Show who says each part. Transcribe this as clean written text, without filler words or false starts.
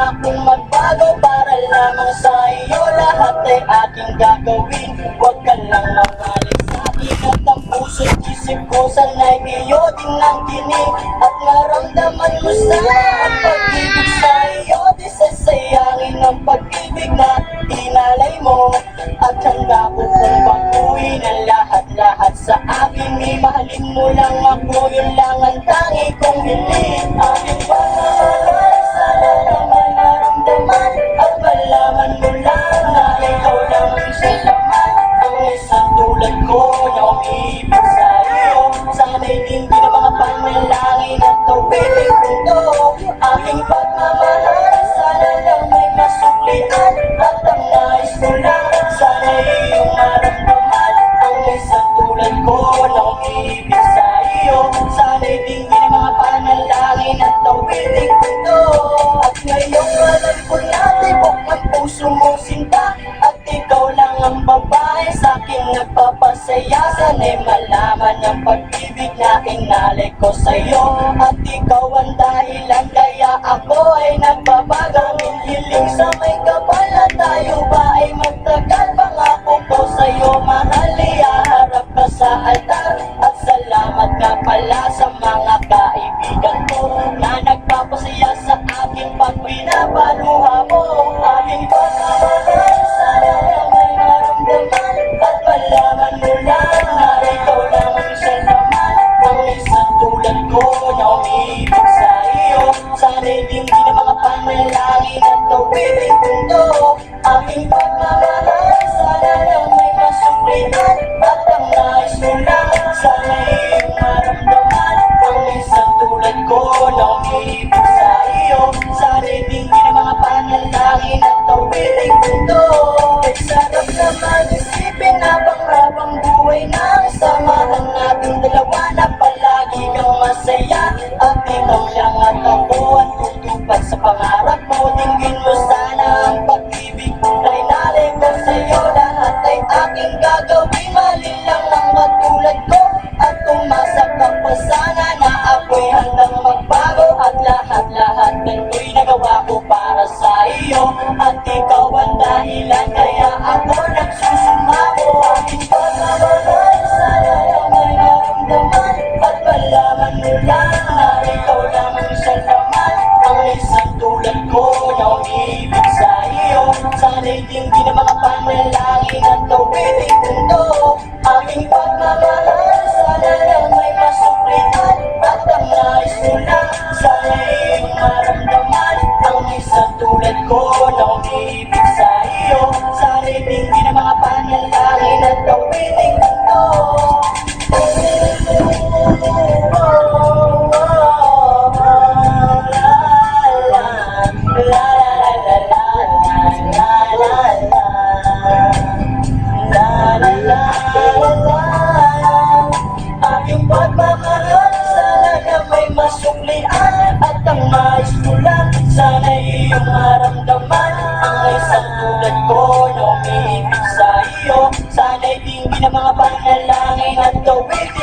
Speaker 1: Akong magbago para lamang sa iyo lahat ay aking gagawin. Huwag ka lang mabalik sa akin at ang puso't isip ko sana'y iyo din ang tinig at maramdaman mo sa ang pag-ibig sa iyo. Di sasayangin ang pag-ibig na inalay mo at handa ko kong baguhin ang lahat-lahat sa akin. Mahalin mo lang ako, yun lang ang tangi kong hiling. Aking pagmamahal, sana naman naramdaman at malaman mo lang na ikaw lang ang sa laman. Ang isang tulad ko na umiibig sa iyo, sana'y hindi na mga panalangin at tawitin ko. Aking pagmamahal, sana lang may masuklian at ang nais ko lang, sana'y iyong maramdaman. Ang isang tulad ko na umiibig sa iyo, sana'y hindi na mga panalangin at tawitin ko. At ngayong alam ko na tibok ng puso mong sinta at ikaw lang ang babae sa'king nagpapasaya. Sana'y malaman ang pag-ibig na inalay ko sa'yo at ikaw ang dahilan kaya ako ay nagbabagang hiling sa may kapal na tayo ba ay magtagal. Pangako ko sa'yo mahal, ihaharap ka sa altar at salamat nga pala sa mga kaibigan ko na nagpapasaya sa aking pag binabaluha mo. Aking pagmamahal, sana lang may maramdaman at malaman mo lang na ikaw lang ang sa laman. Ang isang tulad ko na umiibig sa iyo, sana'y hindi na mga panalangin at tawitin ko. Aking pagmamahal, sana lang may masuklian at ang nais mo lang, sana'y iyong maramdaman. Ang isang tulad ko na umiibig sa iyo, sana'y hindi na mga panalangin at tawitin ko. Sarap naman isipin habang buhay na samahan natin dalawa na palagi kang masaya at ikaw lang at ako at tutupad sa pangarap mo. Dinggin mo sana ang pag-ibig na inalay ko sa'yo, lahat ay aking gagawin. Malin lang ang matulad ko at umasa ka pa sana na ako'y handang magbago at lahat-lahat ganito'y nagawa ko para sa iyo at ikaw ang dahilan kaya ako nagsusumamo. Aking pagmamahal, sana lang may maramdaman at malaman mo lang na ikaw lang ang sa laman. Ang isang tulad ko na umiibig sa iyo, sana'y hindi na mga panalangin at tawitin ko. Aking pagmamahal, sana lang may masuklian at ang nais mo lang, sana'y iyong maramdaman. Ang isang tulad ko na umiibig sa iyo, sana'y hindi na mga panalangin at tawitin ko. Aking pagmamahal, sana na may masuklian at ang nais ko lang, sana'y iyong maramdaman. Ang isang tulad ko na umiibig sa iyo, sana'y hindi na mga panalangin at tawitin